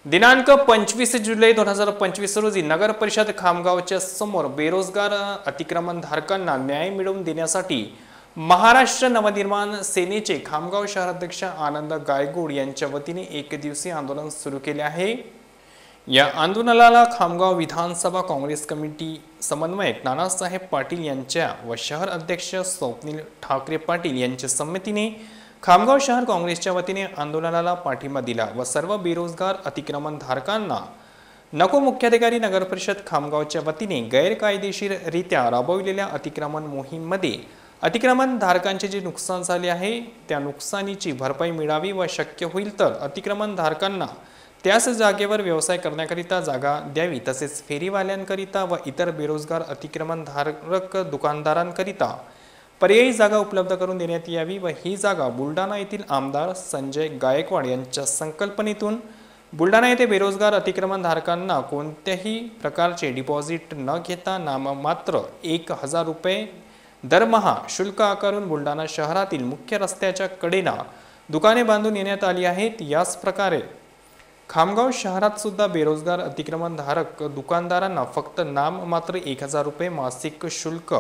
दिनांक 25 जुलै 2025 रोजी नगर परिषद खामगावच्या समोर बेरोजगार अतिक्रमणधारकांना न्याय मिळवून देण्यासाठी महाराष्ट्र नवनिर्माण सेनेचे खामगाव शहराध्यक्ष आनंद गायगुड यांच्या वतीने एक दिवसीय आंदोलन सुरू केले आहे। या आंदोलनाला खामगाव विधानसभा काँग्रेस कमिटी समन्वयक नानासाहेब पाटील यांच्या व शहर अध्यक्ष स्वप्नील ठाकरे पाटील यांच्या संमतीने खामगाव शहर काँग्रेसच्या वतीने आंदोलनाला पाठिंबा दिला व सर्व बेरोजगार अतिक्रमणधारकांना नको मुख्याधिकारी नगर परिषद खामगावच्या वतीने गैरकायदेशीररित्या राबवलेल्या अतिक्रमण मोहीममध्ये अतिक्रमणधारकांचे जे नुकसान झाले आहे त्या नुकसानीची भरपाई मिळावी व शक्य होईल तर अतिक्रमणधारकांना त्याच जागेवर व्यवसाय करण्याकरिता जागा द्यावी, तसेच फेरीवाल्यांकरिता व इतर बेरोजगार अतिक्रमणधारक दुकानदारांकरिता पर्यायी जागा उपलब्ध करून देण्यात यावी व ही जागा बुलढाणा येथील आमदार संजय गायकवाड यांच्या संकल्पनेतून बुलढाणा येथे बेरोजगार अतिक्रमणधारकांना कोणत्याही प्रकारचे डिपॉझिट न घेता नाममात्र 1000 रुपये दरमहा शुल्क आकारून बुलढाणा शहरातील मुख्य रस्त्याच्या कडेला दुकाने बांधून येण्यात आली आहेत। याच प्रकारे खामगाव शहरात सुद्धा बेरोजगार अतिक्रमणधारक दुकानदारांना फक्त नाममात्र 1000 रुपये मासिक शुल्क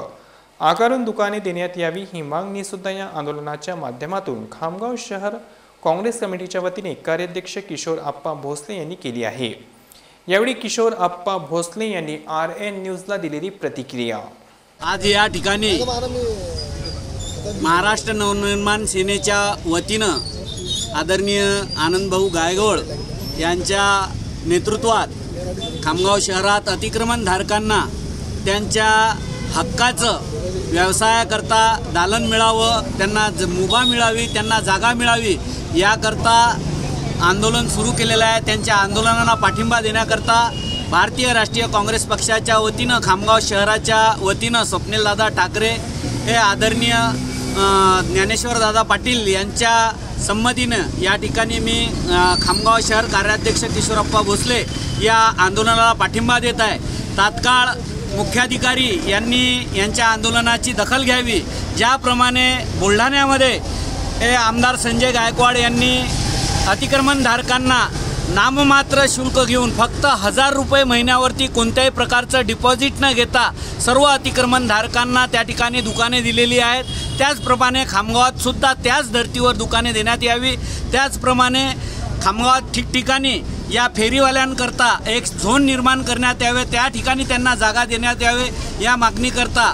आकारून दुकाने देण्यात यावी, ही मागणी सुद्धा या आंदोलनाच्या माध्यमातून खामगाव शहर काँग्रेस कमिटीच्या वतीने कार्याध्यक्ष किशोर आप्पा भोसले यांनी केली आहे। यावेळी किशोर आप्पा भोसले यांनी RN न्यूजला दिलेली प्रतिक्रिया। आज या ठिकाणी महाराष्ट्र नवनिर्माण सेनेच्या वतीनं आदरणीय आनंदभाऊ गायकवाड यांच्या नेतृत्वात खामगाव शहरात अतिक्रमणधारकांना त्यांच्या हक्काचं व्यवसायाकरता दालन मिळावं, त्यांना मुभा मिळावी, त्यांना जागा मिळावी याकरता आंदोलन सुरू केलेलं आहे। त्यांच्या आंदोलनाला पाठिंबा देण्याकरता भारतीय राष्ट्रीय काँग्रेस पक्षाच्या वतीनं खामगाव शहराच्या वतीनं स्वप्नीलदादा ठाकरे हे आदरणीय ज्ञानेश्वरदादा पाटील यांच्या संमतीनं या ठिकाणी मी खामगाव शहर कार्याध्यक्ष किशोरप्पा भोसले या आंदोलनाला पाठिंबा देत आहे। तात्काळ मुख्याधिकारी यांनी यांच्या आंदोलनाची दखल घ्यावी। ज्याप्रमाणे बुलढाण्यामध्ये आमदार संजय गायकवाड यांनी अतिक्रमणधारकांना नाममात्र शुल्क घेऊन फक्त 1000 रुपये महिन्यावरती कोणत्याही प्रकारचं डिपॉझिट न घेता सर्व अतिक्रमणधारकांना त्या ठिकाणी दुकाने दिलेली आहेत, त्याचप्रमाणे खामगावात सुद्धा त्याच धर्तीवर दुकाने देण्यात यावी। त्याचप्रमाणे खामगावात ठिकठिकाणी या फेरीवाल्यांकरता एक झोन निर्माण करण्यात यावे, त्या ठिकाणी त्यांना जागा देण्यात यावे या मागणीकरता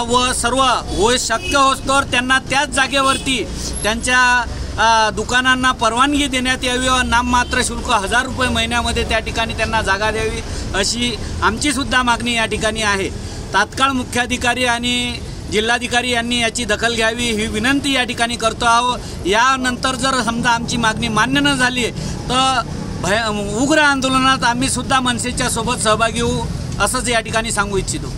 व सर्व शक्य होतोवर त्यांना त्याच जागेवरती त्यांच्या दुकानांना परवानगी देण्यात यावी व नाममात्र शुल्क 1000 रुपये महिन्यामध्ये त्या ठिकाणी त्यांना जागा द्यावी अशी आमची सुद्धा मागणी या ठिकाणी आहे। तात्काळ मुख्याधिकारी आणि जिल्हाधिकारी यांनी याची दखल घ्यावी ही विनंती या ठिकाणी करतो आहोत। यानंतर जर समजा आमची मागणी मान्य न झाली तर उग्र आंदोलनात आम्ही सुद्धा मनसेच्या सोबत सहभागी होऊ असंच या ठिकाणी सांगू इच्छितो।